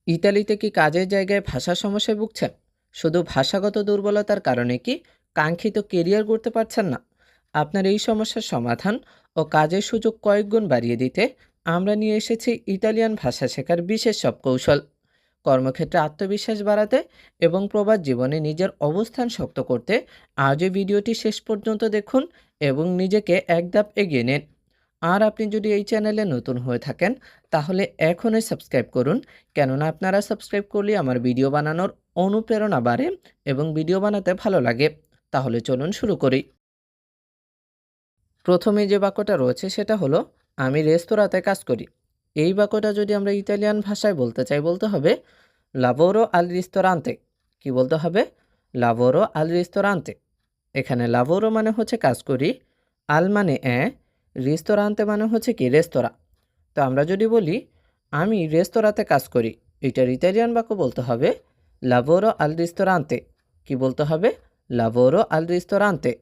ইতালিতে কি কাজের জায়গায় ভাষা সমস্যায় ভুগছেন? শুধু ভাষাগত দুর্বলতার কারণে কি কাঙ্ক্ষিত কেরিয়ার গড়তে পারছেন না? আপনার এই সমস্যার সমাধান ও কাজের সুযোগ কয়েক গুণ বাড়িয়ে দিতে আমরা নিয়ে এসেছি ইতালিয়ান ভাষা শেখার বিশেষ সব কৌশল। কর্মক্ষেত্রে আত্মবিশ্বাস বাড়াতে এবং প্রবাস জীবনে নিজের অবস্থান শক্ত করতে আজ এই ভিডিওটি শেষ পর্যন্ত দেখুন এবং নিজেকে এক ধাপ এগিয়ে নিন। আর আপনি যদি এই চ্যানেলে নতুন হয়ে থাকেন তাহলে এখনই সাবস্ক্রাইব করুন, কেননা আপনারা সাবস্ক্রাইব করলে আমার ভিডিও বানানোর অনুপ্রেরণা বাড়ে এবং ভিডিও বানাতে ভালো লাগে। তাহলে চলুন শুরু করি। প্রথমে যে বাক্যটা রয়েছে সেটা হলো আমি রেস্তোরাঁতে কাজ করি। এই বাক্যটা যদি আমরা ইতালিয়ান ভাষায় বলতে চাই, বলতে হবে লাভোরো আল রিস্তোরান্তে। কি বলতে হবে? লাভোরো আল রিস্তোরান্তে। এখানে লাভোরো মানে হচ্ছে কাজ করি, আল মানে রিস্তোরান্তে মানে হচ্ছে কি রেস্তোরাঁ। তো আমরা যদি বলি আমি রেস্তোরাঁতে কাজ করি, এটার ইতালিয়ান বাক্য বলতে হবে লাভোরো আল রিস্তোরান্তে। কি বলতে হবে? লাভোরো আল রিস্তোরান্তে।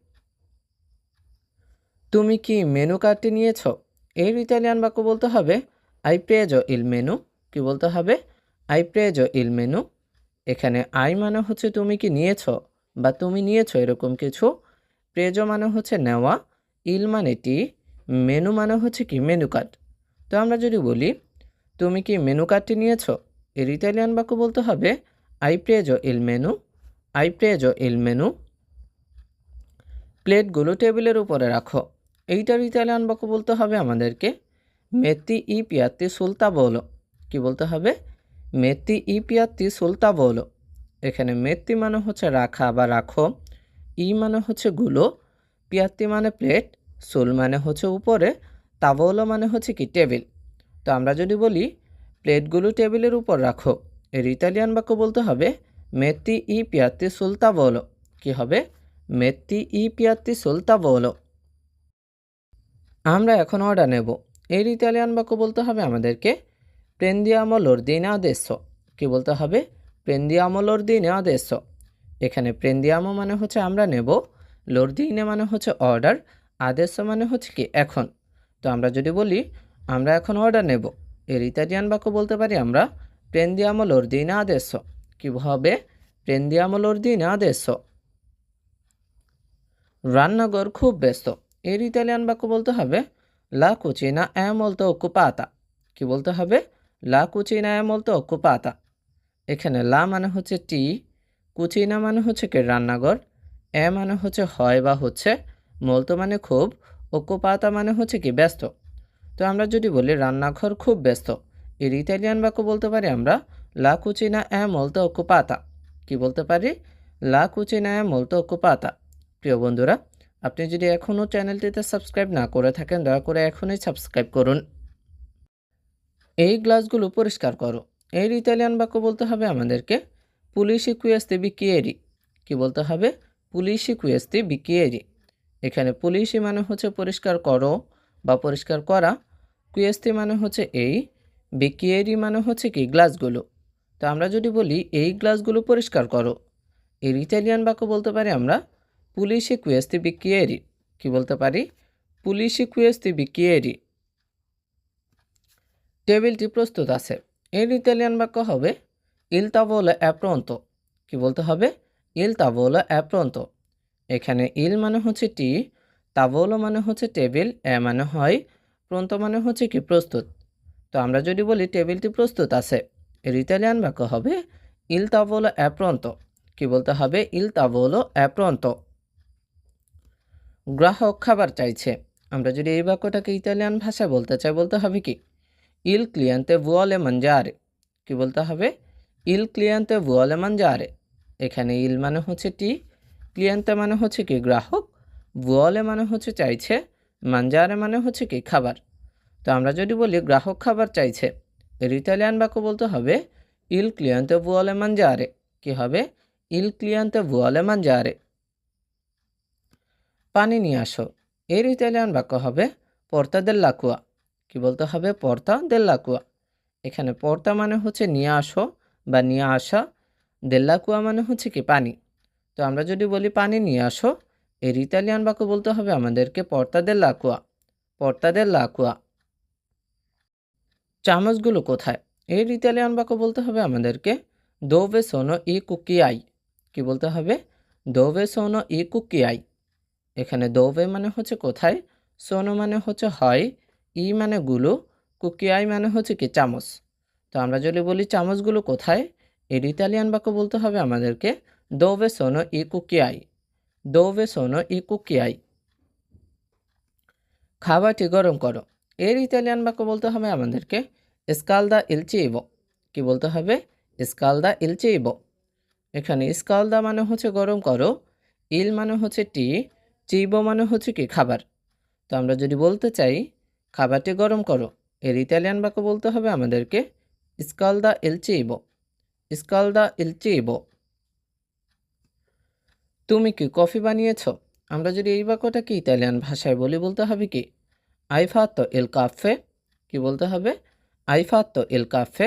তুমি কি মেনু কার্ডটি নিয়েছ? এর ইতালিয়ান বাক্য বলতে হবে আই প্রেজো ইল মেনু। কি বলতে হবে? আই প্রেজো ইল মেনু। এখানে আই মানে হচ্ছে তুমি কি নিয়েছ বা তুমি নিয়েছ এরকম কিছু, প্রেজো মানে হচ্ছে নেওয়া, ইল মানে টি, মেনু মানে হচ্ছে কি মেনু কার্ড। তো আমরা যদি বলি তুমি কি মেনু কার্ডটি নিয়েছ, এর ইতালিয়ান বাক্য বলতে হবে আই প্রেজো ইল মেনু। আই প্রেজো ইল মেনু। প্লেটগুলো টেবিলের উপরে রাখো, এইটার ইতালিয়ান বাক্য বলতে হবে আমাদেরকে মেত্তি ই পিয়াত্তি সুলতা বলো। কি বলতে হবে? মেত্তি ই পিয়াত্তি সুলতা বলো। এখানে মেত্তি মানে হচ্ছে রাখা বা রাখো, ই মানে হচ্ছে গুলো, পিয়াত্তি মানে প্লেট, সুল মানে হচ্ছে উপরে, তাবলো মানে হচ্ছে কি টেবিল। তো আমরা যদি বলি প্লেটগুলো টেবিলের উপর রাখো, এর ইতালিয়ান বাক্য বলতে হবে মেত্তি ই পিয়াত্তি সুলতা বলো। কি হবে? মেত্তি ই পিয়াত্তি সুলতা বলো। আমরা এখন অর্ডার নেব, এর ইতালিয়ান বাক্য বলতে হবে আমাদেরকে প্রেন্দিয়ামো লর্দিনে আদেsso। কি বলতে হবে? প্রেন্দিয়ামো লর্দিনে আদেsso। এখানে প্রেন্দিয়ামো মানে হচ্ছে আমরা নেব, লর্দিনে মানে হচ্ছে অর্ডার, আদেsso মানে হচ্ছে কি এখন। তো আমরা যদি বলি আমরা এখন অর্ডার নেব, এর ইতালিয়ান বাক্য বলতে পারি আমরা প্রেন্দিয়ামো লর্দিনে আদেsso। কি হবে? প্রেন্দিয়ামো লর্দিনে adesso। রান্নাঘর খুব ব্যস্ত, এর ইতালিয়ান বাক্য বলতে হবে লা কুচিনা è molto occupata। কি বলতে হবে? লা কুচিনা è molto occupata। এখানে লা মানে হচ্ছে টি, কুচিনা মানে হচ্ছে কি রান্নাঘর, মানে হচ্ছে হয় বা হচ্ছে, মলতো মানে খুব, ওকুপাতা মানে হচ্ছে কি ব্যস্ত। তো আমরা যদি বলি রান্নাঘর খুব ব্যস্ত, এর ইতালিয়ান বাক্য বলতে পারি আমরা লা কুচিনা è molto occupata। কি বলতে পারি? লা কুচিনা è molto occupata। প্রিয় বন্ধুরা, আপনি যদি এখনও চ্যানেলটিতে সাবস্ক্রাইব না করে থাকেন দয়া করে এখনই সাবস্ক্রাইব করুন। এই গ্লাসগুলো পরিষ্কার করো, এর ইতালিয়ান বাক্য বলতে হবে আমাদেরকে পুলিশি কুয়েস্তি বিকিয়েরি। কি বলতে হবে? পুলিশি কুয়েস্তি বিকিয়েরি। এখানে পুলিশি মানে হচ্ছে পরিষ্কার করো বা পরিষ্কার করা, কুয়েস্তি মানে হচ্ছে এই, বিকিয়েরি মানে হচ্ছে কি গ্লাসগুলো। তো আমরা যদি বলি এই গ্লাসগুলো পরিষ্কার করো, এর ইতালিয়ান বাক্য বলতে পারি আমরা পুলিশি কুয়েস্তি বিকিয়েরি। কি বলতে পারি? পুলিশি কুয়েস্তি বিকিয়েরি। টেবিলটি প্রস্তুত আছে, এর ইতালিয়ান বাক্য হবে ইল তাভোলো è pronto। কি বলতে হবে? ইল তাভোলো è pronto। এখানে ইল মানে হচ্ছে টি, তাভোলো মানে হচ্ছে টেবিল, মানে হয়, প্রন্ত মানে হচ্ছে কি প্রস্তুত। তো আমরা যদি বলি টেবিলটি প্রস্তুত আছে, এর ইতালিয়ান বাক্য হবে ইল তাভোলো è pronto। কি বলতে হবে? ইল তাভোলো è pronto। গ্রাহক খাবার চাইছে, আমরা যদি এই বাক্যটাকে ইতালিয়ান ভাষায় বলতে চাই বলতে হবে কি ইল ক্লিয়েন্তে vuole mangiare। কি বলতে হবে? ইল ক্লিয়েন্তে vuole mangiare। এখানে ইল মানে হচ্ছে টি, ক্লিয়েন্তে মানে হচ্ছে কি গ্রাহক, vuole মানে হচ্ছে চাইছে, mangiare মানে হচ্ছে কি খাবার। তো আমরা যদি বলি গ্রাহক খাবার চাইছে, এর ইতালিয়ান বাক্য বলতে হবে ইল ক্লিয়েন্তে vuole mangiare। কি হবে? ইল ক্লিয়েন্তে vuole mangiare। পানি নিয়ে আসো, এর ইতালিয়ান বাক্য হবে পর্তা দেল্লাকুয়া। কি বলতে হবে? পর্তা দেল্লাকুয়া। এখানে পর্তা মানে হচ্ছে নিয়ে আসো বা নিয়ে আসা, দেল্লাকুয়া মানে হচ্ছে কি পানি। তো আমরা যদি বলি পানি নিয়ে আসো, এর ইতালিয়ান বাক্য বলতে হবে আমাদেরকে পর্তা দেল্লাকুয়া। পর্তা দেল্লাকুয়া। চামচগুলো কোথায়? এর ইতালিয়ান বাক্য বলতে হবে আমাদেরকে দোভে সোনো ই কুকিয়াই। কি বলতে হবে? দোভে সোনো ই কুকিয়াই। এখানে দোভে মানে হচ্ছে কোথায়, সোনো মানে হচ্ছে হয়, ই মানে গুলো, কুকিয়াই মানে হচ্ছে কি চামচ। তো আমরা যদি বলি চামচগুলো কোথায়, এর ইতালিয়ান বাক্য বলতে হবে আমাদেরকে দোভে সোনো ই কুকিয়াই। দোভে সোনো ই কুকিয়াই। খাবারটি গরম করো। এর ইতালিয়ান বাক্য বলতে হবে আমাদেরকে স্কালদা ইল চিবো। কি বলতে হবে? স্কালদা ইল চিবো। এখানে স্কালদা মানে হচ্ছে গরম করো, ইল মানে হচ্ছে টি, চিবো মানে হচ্ছে কি খাবার। তো আমরা যদি বলতে চাই খাবারটি গরম করো, এর ইতালিয়ান বাক্য বলতে হবে আমাদেরকে স্কালদা ইল চিবো। স্কালদা ইল চিবো। তুমি কি কফি বানিয়েছো? আমরা যদি এই বাক্যটাকে ইতালিয়ান ভাষায় বলি বলতে হবে কি আই ফাত্তো ইল কাফে। কি বলতে হবে? আই ফাত্তো ইল কাফে।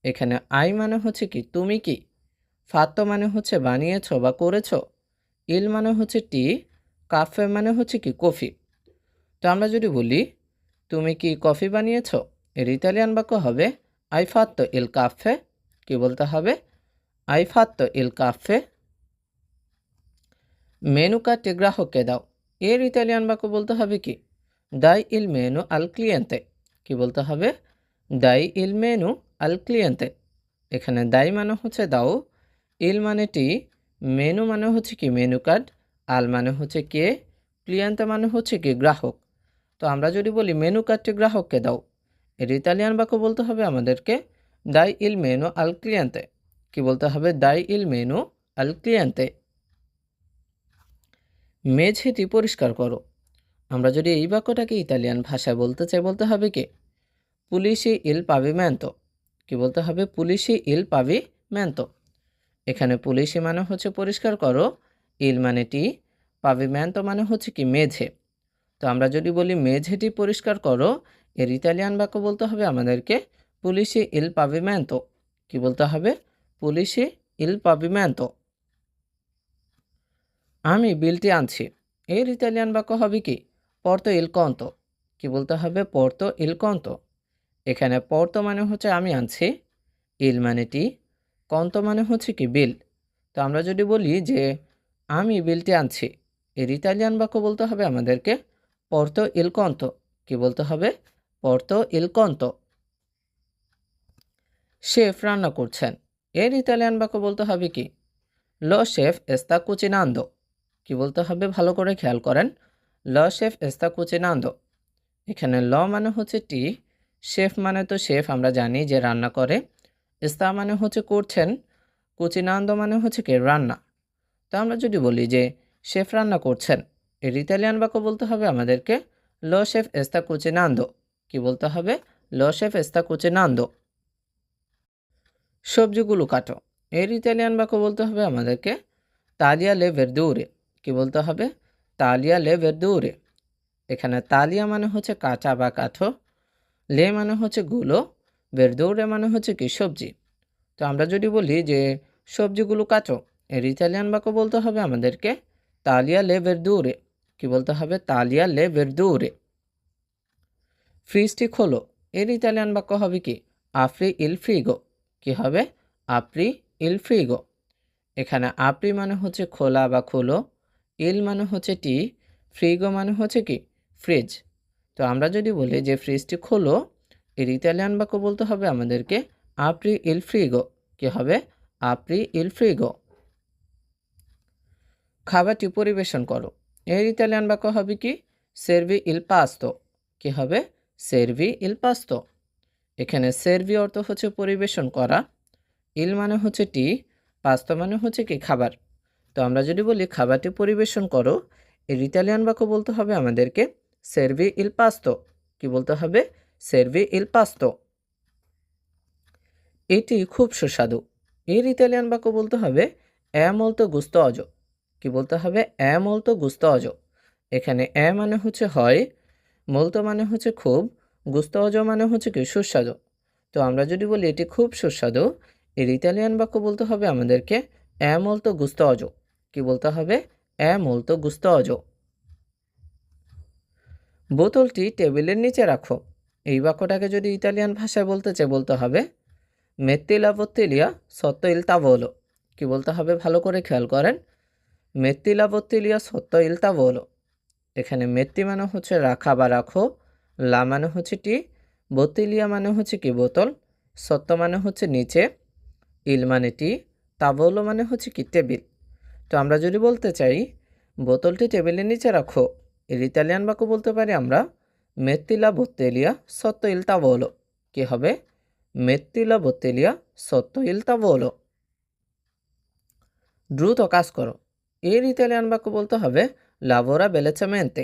এখানে আই মানে হচ্ছে কি তুমি কি, ফাত্তো মানে হচ্ছে বানিয়েছো বা করেছো, ইল মানে হচ্ছে টি, কাফে মানে হচ্ছে কি কফি। তো আমরা যদি বলি তুমি কি কফি বানিয়েছো, এর ইতালিয়ান বাক্য হবে আই ফাত্তো ইল কাফে। কি বলতে হবে? আই ফাত্তো ইল কাফে। মেনু কার্ডটি গ্রাহককে দাও। এর ইতালিয়ান বাক্য বলতে হবে কি দাই ইল মেনু আল ক্লিয়েন্তে। কি বলতে হবে? দাই ইল মেনু আল ক্লিয়েন্তে। এখানে দাই মানে হচ্ছে দাও, ইল মানে টি, মেনু মানে হচ্ছে কি মেনু কার্ড, আল মানে হচ্ছে কে, ক্লিয়েন্তে মানে হচ্ছে কি গ্রাহক। তো আমরা যদি বলি মেনু কার্ডটি গ্রাহককে দাও, এর ইতালিয়ান বাক্য বলতে হবে আমাদেরকে দাই ইল মেনু আল ক্লিয়েন্তে। কি বলতে হবে? দাই ইল মেনু আল ক্লিয়েন্তে। মেঝেটি পরিষ্কার করো। আমরা যদি এই বাক্যটাকে ইতালিয়ান ভাষায় বলতে চাই বলতে হবে কি পুলিশি ইল পাভিমেন্তো। কি বলতে হবে? পুলিশি ইল পাভিমেন্তো। এখানে পুলিশি মানে হচ্ছে পরিষ্কার করো, ইল মানে টি, পাভিমেন্তো মানে হচ্ছে কি মেঝে। তো আমরা যদি বলি মেঝেটি পরিষ্কার করো, এর ইতালিয়ান বাক্য বলতে হবে আমাদেরকে পুলিশি ইল পাভিমেন্তো। কি বলতে হবে? পুলিশি ইল পাভিমেন্তো। আমি বিলটি আনছি। এর ইতালিয়ান বাক্য হবে কি পর্তো ইল কন্তো। কি বলতে হবে? পর্তো ইল কন্তো। এখানে পর্তো মানে হচ্ছে আমি আনছি, ইল মানে টি, কন্তো মানে হচ্ছে কি বিল। তো আমরা যদি বলি যে আমি বিলটি আনছি, এর ইতালিয়ান বাক্য বলতে হবে আমাদেরকে পর্তো ইল কন্তো। কি বলতে হবে? পর্তো ইল কন্তো। শেফ রান্না করছেন। এর ইতালিয়ান বাক্য বলতে হবে কি লো শেফ এস্তা কুচিনান্দো। কি বলতে হবে? ভালো করে খেয়াল করেন। লো শেফ এস্তা কুচিনান্দো। এখানে ল মানে হচ্ছে টি, শেফ মানে তো শেফ আমরা জানি যে রান্না করে, এস্তা মানে হচ্ছে করছেন, কুচিনান্দো মানে হচ্ছে কি রান্না। তো আমরা যদি বলি যে শেফ রান্না করছেন, এর ইতালিয়ান বাক্য বলতে হবে আমাদেরকে লো শেফ এস্তা কুচিনান্দো। কি বলতে হবে? লো শেফ এস্তা কুচিনান্দো। সবজিগুলো কাটো। এর ইতালিয়ান বাক্য বলতে হবে আমাদেরকে তালিয়া লে ভেরদুরে। কি বলতে হবে? তালিয়া লে ভেরদুরে। এখানে তালিয়া মানে হচ্ছে কাঁচা বা কাঠো, লে মানে হচ্ছে গুলো, ভেরদুরে মানে হচ্ছে কি সবজি। তো আমরা যদি বলি যে সবজিগুলো কাটো, এর ইতালিয়ান বাক্য বলতে হবে আমাদেরকে তালিয়া লে ভেরদুরে। কি বলতে হবে? তালিয়া লে ভেরদুরে। ফ্রিজটি খোলো। এর ইতালিয়ান বাক্য হবে কি আপ্রি ইল ফ্রিগো। কি হবে? আপ্রি ইল ফ্রিগো। এখানে আপ্রি মানে হচ্ছে খোলা বা খোলো, ইল মানে হচ্ছে টি, ফ্রিগো মানে হচ্ছে কি ফ্রিজ। তো আমরা যদি বলি যে ফ্রিজটি খোলো, এর ইতালিয়ান বাক্য বলতে হবে আমাদেরকে আপ্রি ইল ফ্রিগো। কি হবে? আপ্রি ইল ফ্রিগো। খাবারটি পরিবেশন করো। এর ইতালিয়ান বাক্য হবে কি সেরভি ইল পাস্তো। কি হবে? সেরভি ইল পাস্তো। এখানে সেরভি অর্থ হচ্ছে পরিবেশন করা, ইল মানে হচ্ছে টি, পাস্তো মানে হচ্ছে কি খাবার। তো আমরা যদি বলি খাবারটি পরিবেশন করো, এর ইতালিয়ান বাক্য বলতে হবে আমাদেরকে সেরভি ইল পাস্তো। কি বলতে হবে? সেরভি ইল পাস্তো। এটি খুব সুস্বাদু। এর ইতালিয়ান বাক্য বলতে হবে এ মোলতো গুস্তোজো। কি বলতে হবে? এ মোলতো গুস্তোজো। এখানে এ মানে হচ্ছে হয়, মোলতো মানে হচ্ছে খুব, গুস্তোজো মানে হচ্ছে কি সুস্বাদু। তো আমরা যদি বলি এটি খুব সুস্বাদু, এর ইতালিয়ান বাক্য বলতে হবে আমাদেরকে এ মোলতো গুস্তোজো। কি বলতে হবে? এ মোলতো গুস্তোজো। বোতলটি টেবিলের নিচে রাখো। এই বাক্যটাকে যদি ইতালিয়ান ভাষায় বলতে চাই বলতে হবে মেত্তি লা bottiglia sotto il tavolo। কি বলতে হবে ভালো করে খেয়াল করেন, মেত্তি লা bottiglia sotto il tavolo। এখানে মেত্তি মানে হচ্ছে রাখা বা রাখো, লা মানে হচ্ছে টি, bottiglia মানে হচ্ছে কি বোতল, সত্য মানে হচ্ছে নিচে, ইল মানে টি, তাভোলো মানে হচ্ছে কি টেবিল। তো আমরা যদি বলতে চাই বোতলটি টেবিলের নিচে রাখো, এর ইতালিয়ান বাক্য বলতে পারি আমরা মেত্তি লা bottiglia sotto il tavolo। কি হবে? মেত্তি লা bottiglia sotto il tavolo। দ্রুত কাজ করো, এর ইতালিয়ান বাক্য বলতে হবে lavora velocemente।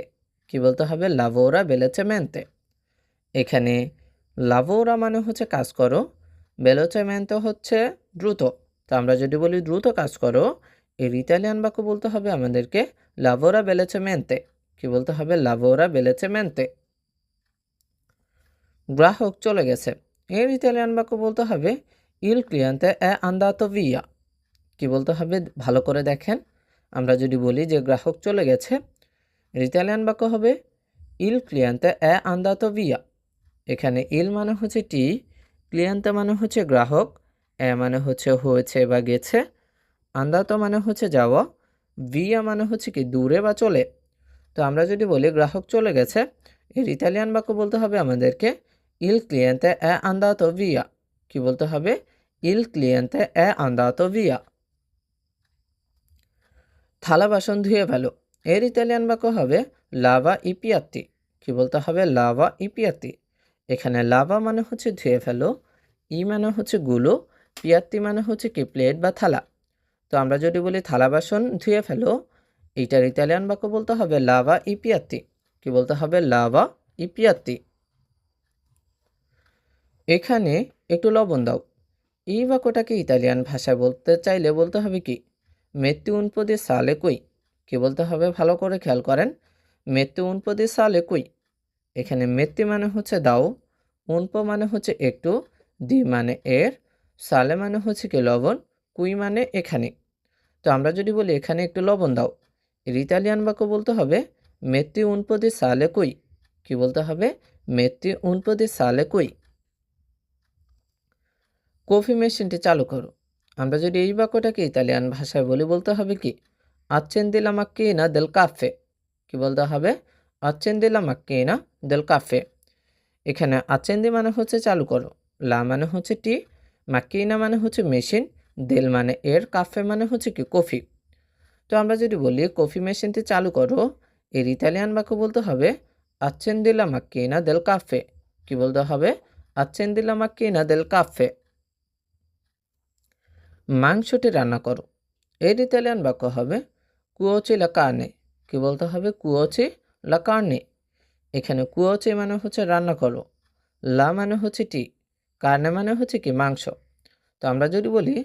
কি বলতে হবে? lavora velocemente। এখানে lavora মানে হচ্ছে কাজ করো, velocemente হচ্ছে দ্রুত। তো আমরা যদি বলি দ্রুত কাজ করো, এর ইতালিয়ান বাক্য বলতে হবে আমাদেরকে lavora velocemente। কি বলতে হবে? lavora velocemente। গ্রাহক চলে গেছে, এর ইতালিয়ান বাক্য বলতে হবে il cliente è andato via। কি বলতে হবে ভালো করে দেখেন, আমরা যদি বলি যে গ্রাহক চলে গেছে, এর ইতালিয়ান বাক্য হবে il cliente è andato via। এখানে il মানে হচ্ছে টি, ক্লিয়েন্তে মানে হচ্ছে গ্রাহক, এ মানে হচ্ছে হয়েছে বা গেছে, andato মানে হচ্ছে যাওয়া, via মানে হচ্ছে কি দূরে বা চলে। তো আমরা যদি বলি গ্রাহক চলে গেছে, এর ইতালিয়ান বাক্য বলতে হবে আমাদেরকে il cliente è andato via। কি বলতে হবে? il cliente è andato via। থালা বাসন ধুয়ে ফেলো, এর ইতালিয়ান বাক্য হবে লাভা ই পিয়াত্তি। কি বলতে হবে? লাভা ই পিয়াত্তি। এখানে লাভা মানে হচ্ছে ধুয়ে ফেলো, ই মানে হচ্ছে গুলো, পিয়াত্তি মানে হচ্ছে কি প্লেট বা থালা। তো আমরা যদি বলি থালা বাসন ধুয়ে ফেলো, এইটার ইতালিয়ান বাক্য বলতে হবে লাভা ই পিয়াত্তি। কি বলতে হবে? লাভা ই পিয়াত্তি। এখানে একটু লবণ দাও, এই বাক্যটাকে ইতালিয়ান ভাষায় বলতে চাইলে বলতে হবে কি মেত্তি উন po di sale qui। কি বলতে হবে ভালো করে খেয়াল করেন, মেত্তি উন po di sale qui। এখানে মেত্তি মানে হচ্ছে দাও, উনপো মানে হচ্ছে একটু, দি মানে এর, সালে মানে হচ্ছে কি লবণ, কুই মানে এখানে। তো আমরা যদি বলি এখানে একটু লবণ দাও, এর ইতালিয়ান বাক্য বলতে হবে মেত্তি উন po di sale qui। কি বলতে হবে? মেত্তি উন po di sale qui। Coffee মেশিনটি চালু করো, আমরা যদি এই বাক্যটাকে ইতালিয়ান ভাষায় বলি বলতে হবে কি accendi la macchina del caffè। কি বলতে হবে? accendi la macchina del caffè। এখানে accendi মানে হচ্ছে চালু করো, লা মানে হচ্ছে টি, মাক্কিনা মানে হচ্ছে মেশিন, দেল মানে এর, কাফে মানে হচ্ছে কি কফি। তো আমরা যদি বলি কফি মেশিনটি চালু করো, এর ইতালিয়ান বাক্য বলতে হবে accendi la macchina del caffè। কি বলতে হবে? accendi la macchina del caffè। মাংসটি রান্না করো, এর ইতালিয়ান বাক্য হবে কুয়োচি লা কার্নে। কি বলতে হবে? কুয়োচি লা কার্নে। এখানে কুয়োচি মানে হচ্ছে রান্না করো, লা মানে হচ্ছে টি, কার্নে মানে হচ্ছে কি মাংস। তো আমরা যদি বলি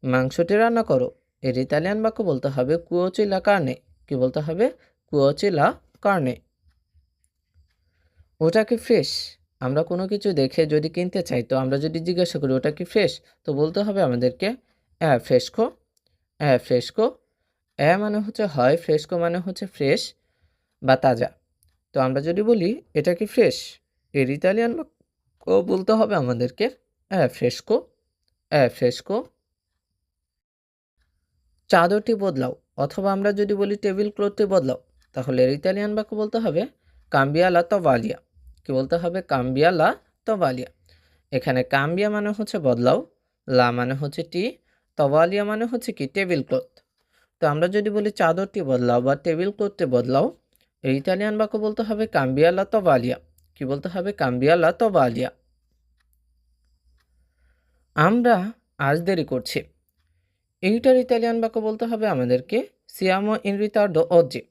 মাংসটি রান্না করো, এর ইতালিয়ান বাক্য বলতে হবে কুয়োচি লা কার্নে। কি বলতে হবে? কুয়োচি লা কার্নে। ওটা কি ফ্রেশ? আমরা কোনো কিছু দেখে যদি কিনতে চাই, তো আমরা যদি জিজ্ঞাসা করি ওটা কি ফ্রেশ, তো বলতে হবে আমাদেরকে ফ্রেশকো, ফ্রেশকো। মানে হচ্ছে হয়, ফ্রেশকো মানে হচ্ছে ফ্রেশ বা তাজা। তো আমরা যদি বলি এটা কি ফ্রেশ, এর ইতালিয়ান বাক্য বলতে হবে আমাদেরকে ফ্রেশকো, ফ্রেশকো। চাদরটি বদলাও, অথবা আমরা যদি বলি টেবিল ক্লথটি বদলাও, তাহলে এর ইতালিয়ান বাক্য বলতে হবে কাম্বিয়া লা তভালিয়া। কি বলতে হবে? কাম্বিয়া লা তভালিয়া। এখানে কাম্বিয়া মানে হচ্ছে বদলাও, লা মানে হচ্ছে টি, তভালিয়া মানে হচ্ছে কি টেবিল ক্লথ। তো আমরা যদি বলি চাদরটি বদলাও বা টেবিল ক্লথটি বদলাও, এর ইতালিয়ান বাক্য বলতে হবে কাম্বিয়া লা তভালিয়া। কি বলতে হবে? কাম্বিয়া লা তভালিয়া। আমরা আজ দেরি করছি, এইটার ইতালিয়ান বাক্য বলতে হবে আমাদেরকে সিয়ামো ইন রিতার্দো অজ্জি।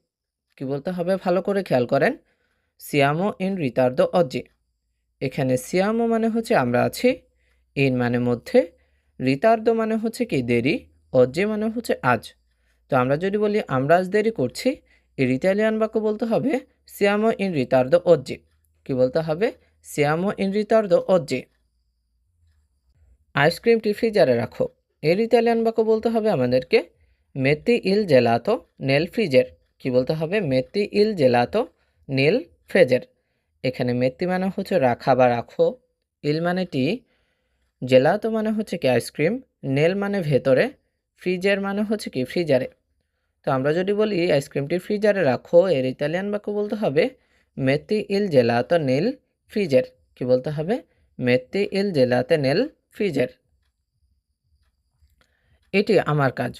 কি বলতে হবে ভালো করে খেয়াল করেন, সিয়ামো ইন রিতার্দো অজ্জি। এখানে সিয়ামো মানে হচ্ছে আমরা আছি, ইন মানে মধ্যে, রিতার্দো মানে হচ্ছে কি দেরি, অজ্জি মানে হচ্ছে আজ। তো আমরা যদি বলি আমরা আজ দেরি করছি, এর ইতালিয়ান বাক্য বলতে হবে সিয়ামো ইন রিতার্দো অজ্জি। কি বলতে হবে? সিয়ামো ইন রিতার্দো অজ্জি। আইসক্রিমটি ফ্রিজারে রাখো, এর ইতালিয়ান বাক্য বলতে হবে আমাদেরকে মেত্তি ইল জেলাতো নেল ফ্রিজের। কি বলতে হবে? মেত্তি ইল জেলাতো নেল ফ্রেজের। এখানে মেত্তি মানে হচ্ছে রাখা বা রাখো, ইল মানে টি, জেলাতো মানে হচ্ছে কি আইসক্রিম, নেল মানে ভেতরে, ফ্রিজের মানে হচ্ছে কি ফ্রিজারে। তো আমরা যদি বলি আইসক্রিমটি ফ্রিজারে রাখো, এর ইতালিয়ান বাক্য বলতে হবে মেত্তি ইল জেলাতো নেল ফ্রিজের। কি বলতে হবে? মেত্তি ইল জেলাতে নেল ফ্রিজের। এটি আমার কাজ।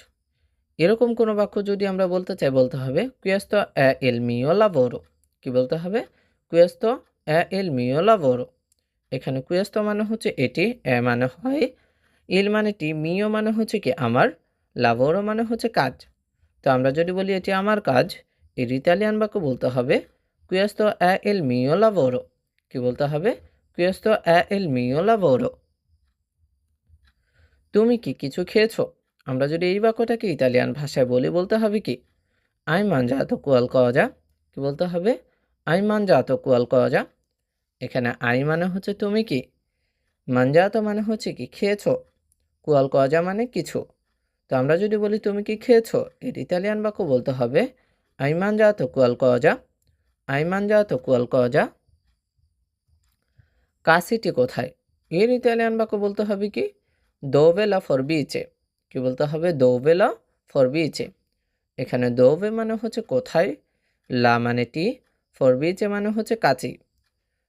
এরকম কোনো বাক্য যদি আমরা বলতে চাই, বলতে হবে কুয়েস্তো এ ইল মিও লাভোরো। কি বলতে হবে? কুয়েস্তো এ ইল মিও লাভোরো। এখানে কুয়েস্তো মানে হচ্ছে এটি, এ মানে হয়, ইল মানে টি, মিও মানে হচ্ছে কি আমার, লাভোরো মানে হচ্ছে কাজ। তো আমরা যদি বলি এটি আমার কাজ, এর ইতালিয়ান বাক্য বলতে হবে কুয়েস্তো এ ইল মিও লাভোরো। কি বলতে হবে? কুয়েস্তো এ ইল মিও লাভোরো। তুমি কি কিছু খেয়েছো? আমরা যদি এই বাক্যটাকে ইতালিয়ান ভাষায় বলি, বলতে হবে কি আই মানজাতো কোয়ালকোজা। কি বলতে হবে? আই মানজাতো কোয়ালকোজা। এখানে আই মানে হচ্ছে তুমি কি, মানজাতো মানে হচ্ছে কি খেয়েছো, কোয়ালকোজা মানে কিছু। তো আমরা যদি বলি তুমি কি খেয়েছো, এর ইতালিয়ান বাক্য বলতে হবে আই মানজাতো কোয়ালকোজা, আই মানজাতো কোয়ালকোজা। কাশিটি কোথায়? এর ইতালিয়ান বাক্য বলতে হবে কি দোভে লা ফরবিচে। কি বলতে হবে? দোভে লা ফরবিচে। এখানে দোভে মানে হচ্ছে কোথায়, লা মানে টি, ফরবিচে মানে হচ্ছে কাচি।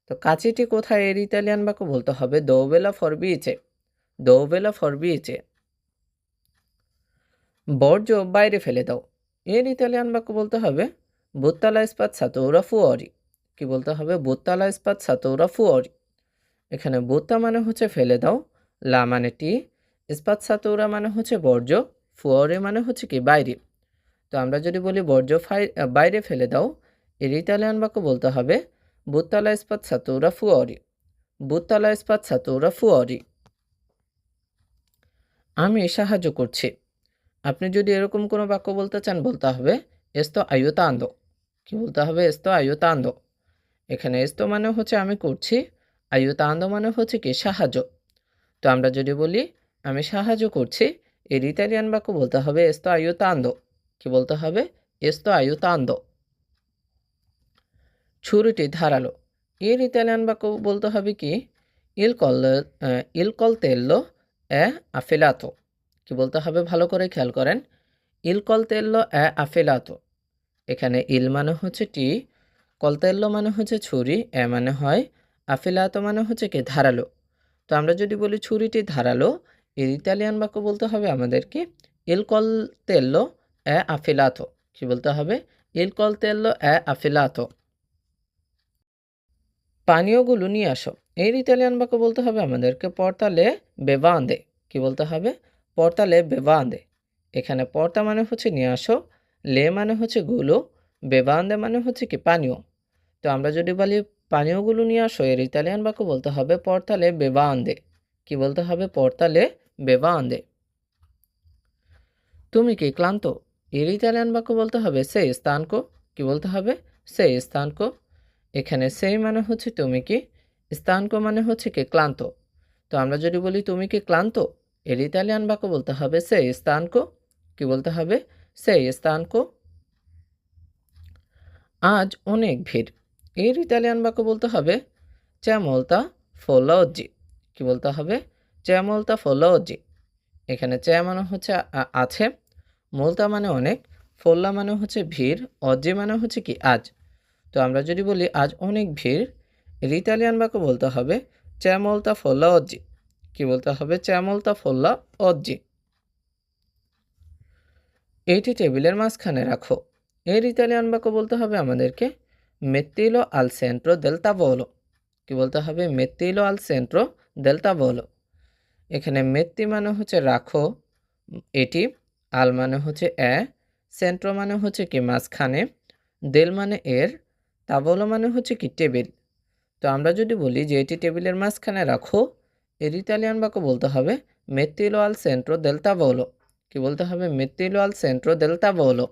তো কাচিটি কোথায়, এর ইতালিয়ান বাক্য বলতে হবে দোভে লা ফরবিচে, দোভে লা ফরবিচে। বর্জ্য বাইরে ফেলে দাও, এর ইতালিয়ান বাক্য বলতে হবে বুত্তালা ইস্পাত সাতৌরা ফুয়ারি। কি বলতে হবে? বুত্তালা ইস্পাত সাতৌরা ফুয়ারি। এখানে বুত্তা মানে হচ্ছে ফেলে দাও, লা মানে টি, ইস্পাত সাতৌরা মানে হচ্ছে বর্জ্য, ফুয়ারি মানে হচ্ছে কি বাইরে। তো আমরা যদি বলি বর্জ্য বাইরে ফেলে দাও, এর ইতালিয়ান বাক্য বলতে হবে বুত্তালা ইস্পাত সাতৌরা ফুয়ারি, বুত্তালা ইস্পাত সাতৌরা ফুয়ারি। আমি সাহায্য করছি। আপনি যদি এরকম কোনো বাক্য বলতে চান, বলতে হবে এস্তো আয়ুতান্দো। কি বলতে হবে? এস্তো আয়ুতান্দো। এখানে এস্তো মানে হচ্ছে আমি করছি, আয়ুতান্দো মানে হচ্ছে কি সাহায্য। তো আমরা যদি বলি আমি সাহায্য করছি, এর ইতালিয়ান বাক্য বলতে হবে এস্তো আয়ুতান্দো। কি বলতে হবে? এস্তো আয়ুতান্দো। ছুরিটি ধারালো, এর ইতালিয়ান বাক্য বলতে হবে কি ইল কল ইল কলতেল্লো এ আফিলাতো। কি বলতে হবে? ভালো করে খেয়াল করেন। ইল কলতেল্লো এ আফিলাতো। এখানে ইল মানে হচ্ছে টি, কলতেল্লো মানে হচ্ছে ছুরি, এ মানে হয়, আফিলাতো মানে হচ্ছে কি ধারালো। তো আমরা যদি বলি ছুরিটি ধারালো, এর ইতালিয়ান বাক্য বলতে হবে আমাদেরকে ইল কলতেল্লো এ আফিলাতো। কি বলতে হবে? ইল কলতেল্লো এ আফিলাতো। পানীয়গুলো নিয়ে আসো, এর ইতালিয়ান বাক্য বলতে হবে আমাদেরকে পর্তালে বেভান্দে। কি বলতে হবে? পর্তালে বেভান্দে। এখানে পর্তা মানে হচ্ছে নিয়ে আসো, লে মানে হচ্ছে গুলো, বেভান্দে মানে হচ্ছে কি পানীয়। তো আমরা যদি বলি পানীয়গুলো নিয়ে আসো, এর ইতালিয়ান বাক্য বলতে হবে পর্তালে বেভান্দে। কি বলতে হবে? পর্তালে বেভান্দে। তুমি কি ক্লান্ত? এর ইতালিয়ান বাক্য বলতে হবে সে স্থানকো। কি বলতে হবে? সে স্থানকো। এখানে সেই মানে হচ্ছে তুমি কি, স্থানকো মানে হচ্ছে কি ক্লান্ত। তো আমরা যদি বলি তুমি কি ক্লান্ত, এর ইতালিয়ান বাক্য বলতে হবে সে স্থানকো। কি বলতে হবে? সে স্থানকো। আজ অনেক ভিড়, এর ইতালিয়ান বাক্য বলতে হবে চ্যামলতা ফোলাওজি। কি বলতে হবে? চ্যামলতা ফোলাওজি। এখানে চ্যা মানে হচ্ছে আছে, মোলতা মানে অনেক, ফোল্লা মানে হচ্ছে ভিড়, অজ্জি মানে হচ্ছে কি আজ। তো আমরা যদি বলি আজ অনেক ভিড়, এর ইতালিয়ান বাক্য বলতে হবে চ্যামলতা ফোল্লা অজ্জি। কি বলতে হবে? চ্যামলতা ফোল্লা অজ্জি। এইটি টেবিলের মাঝখানে রাখো, এর ইতালিয়ান বাক্য বলতে হবে আমাদেরকে মেত্তিলো আল সেন্ট্রো দেল তাভোলো। কি বলতে হবে? মেত্তিলো আল সেন্ট্রো দেল তাভোলো। এখানে মেত্তি মানে হচ্ছে রাখো, এটি, আল মানে হচ্ছে সেন্ট্রো মানে হচ্ছে কি মাঝখানে, দেল মানে এর, তাভোলো মানে হচ্ছে কি টেবিল। তো আমরা যদি বলি যে এটি টেবিলের মাঝখানে রাখো, এর ইতালিয়ান বাক্য বলতে হবে মেত্তিলো আল সেন্ট্রো দেল তাভোলো। কি বলতে হবে? মেত্তিলো আল সেন্ট্রো দেল তাভোলো।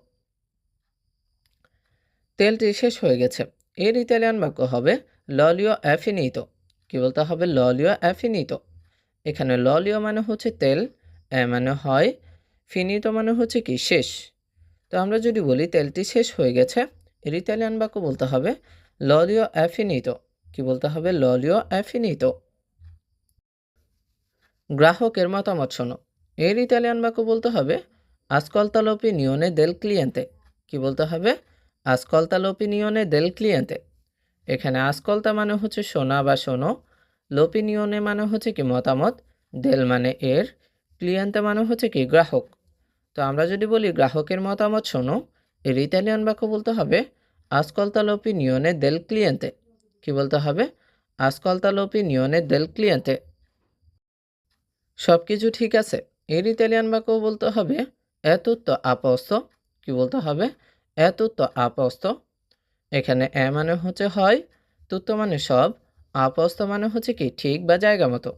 তেলটি শেষ হয়ে গেছে, এর ইতালিয়ান বাক্য হবে ললিও অ্যাফিনিতো। কি বলতে হবে? ললিও অ্যাফিনিতো। এখানে ললিও মানে হচ্ছে তেল, মানে হয়, ফিনিতো মানে হচ্ছে কি শেষ। তো আমরা যদি বলি তেলটি শেষ হয়ে গেছে, এর ইতালিয়ান বাক্য বলতে হবে ললিও অ্যাফিনিতো। কি বলতে হবে? l'olio è finito। গ্রাহকের মতামত শোনো। এর ইতালিয়ান বাক্য বলতে হবে ascolta l'opinione del cliente। কি বলতে হবে? ascolta l'opinione del cliente। এখানে ascolta মানে হচ্ছে শোনা বা শোনো, l'opinione মানে হচ্ছে কি মতামত, del মানে এর, cliente মানে হচ্ছে কি গ্রাহক। তো আমরা যদি বলি গ্রাহকের মতামত শোনো, এর ইতালিয়ান বাক্য বলতে হবে ascolta l'opinione del cliente। কি বলতে হবে? ascolta l'opinione del cliente। সব কিছু ঠিক আছে, এর ইতালিয়ান বাক্য বলতে হবে è tutto a posto। কি বলতে হবে? è tutto a posto। এখানে এ মানে হচ্ছে হয়, তুত্তো মানে সব, a posto মানে হচ্ছে কি ঠিক বা জায়গা মতো।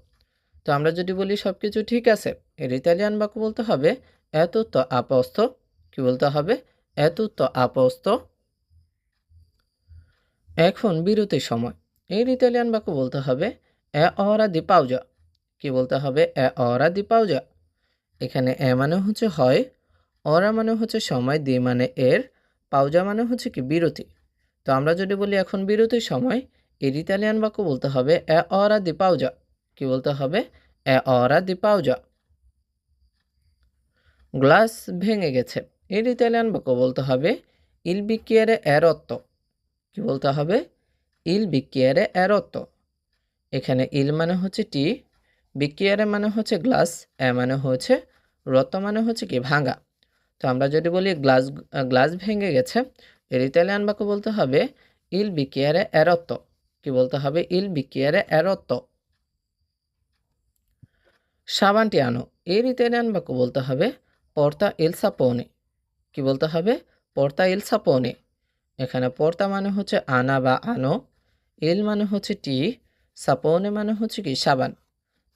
তো আমরা যদি বলি সব কিছু ঠিক আছে, এর ইতালিয়ান বাক্য বলতে হবে è tutto a posto। কি বলতে হবে? è tutto a posto। এখন বিরতির সময়, এর ইতালিয়ান বাক্য বলতে হবে è ora di pausa। কি বলতে হবে? è ora di pausa। এখানে এ মানে হচ্ছে হয়, অরা মানে হচ্ছে সময়, দি মানে এর, পাউজা মানে হচ্ছে কি বিরতি। তো আমরা যদি বলি এখন বিরতির সময়, এর ইতালিয়ান বাক্য বলতে হবে এ অরা দি পাউজা। কি বলতে হবে? এ অরা দি পাউজা। গ্লাস ভেঙে গেছে, এর ইতালিয়ান বাক্য বলতে হবে ইল বিকিয়ারে এরত্ব। কি বলতে হবে? ইল বিকিয়ারে এরত্ব। এখানে ইল মানে হচ্ছে টি, বিকিয়ারে মানে হচ্ছে গ্লাস, এ মানে হচ্ছে রত্ত মানে হচ্ছে কি ভাঙা। তো আমরা যদি বলি গ্লাস ভেঙে গেছে, এর ইতালিয়ান বাক্য বলতে হবে ইল বিকিয়ারে এরত্ত। কি বলতে হবে? ইল বিকিয়ারে এরত্ত। সাবানটি আনো, এর ইতালিয়ান বাক্য বলতে হবে পর্তা ইল সাপোনে। কি বলতে হবে? পর্তা ইল সাপোনে। এখানে পর্তা মানে হচ্ছে আনা বা আনো, ইল মানে হচ্ছে টি, সাপোনে মানে হচ্ছে কি সাবান।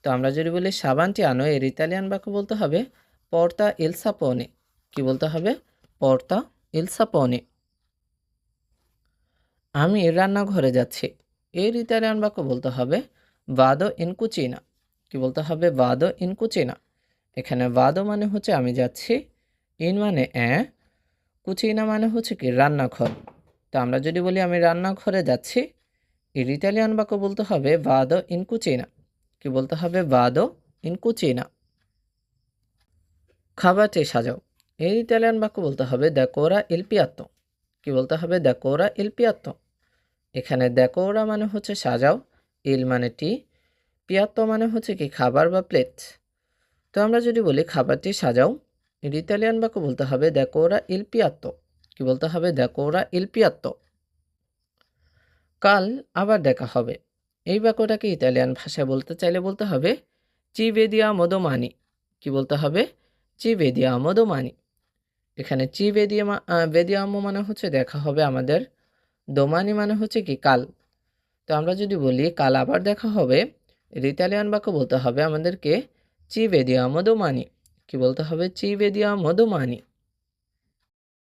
তো আমরা যদি বলি সাবানটি আনো, এর ইতালিয়ান বাক্য বলতে হবে পর্তা ইল সাপোনে। কি বলতে হবে? পর্তা ইল সাপোনে। আমি রান্নাঘরে যাচ্ছি, এর ইতালিয়ান বাক্য বলতে হবে ভাদো ইন কুচিনা। কি বলতে হবে? ভাদো ইন কুচিনা। এখানে ভাদো মানে হচ্ছে আমি যাচ্ছি, ইন মানে কুচিনা মানে হচ্ছে কি রান্নাঘর। তো আমরা যদি বলি আমি রান্নাঘরে যাচ্ছি, এর ইতালিয়ান বাক্য বলতে হবে ভাদো ইন কুচিনা। কি বলতে হবে? ভাদো ইন কুচিনা। খাবারটি সাজাও, এর ইতালিয়ান বাক্য বলতে হবে ডেকোরা ইল পিয়াত্তো। কি বলতে হবে? ডেকোরা ইল পিয়াত্তো। এখানে ডেকোরা মানে হচ্ছে সাজাও, ইল মানে টি, পিয়াত্তো মানে হচ্ছে কি খাবার বা প্লেট। তো আমরা যদি বলি খাবারটি সাজাও, এর ইতালিয়ান বাক্য বলতে হবে ডেকোরা ইল পিয়াত্তো। কি বলতে হবে? ডেকোরা ইল পিয়াত্তো। কাল আবার দেখা হবে, এই বাক্যটাকে ইতালিয়ান ভাষায় বলতে চাইলে বলতে হবে চি ভেদিয়া মোদোমানি। কি বলতে হবে? চি ভেদিয়া মোদোমানি। এখানে চি ভেদিয়ামো মানে হচ্ছে দেখা হবে আমাদের, দোমানি মানে হচ্ছে কি কাল। তো আমরা যদি বলি কাল আবার দেখা হবে, এর ইতালিয়ান বাক্য বলতে হবে আমাদেরকে চি ভেদিয়ামো দোমানি। কি বলতে হবে? চি ভেদিয়ামো দোমানি।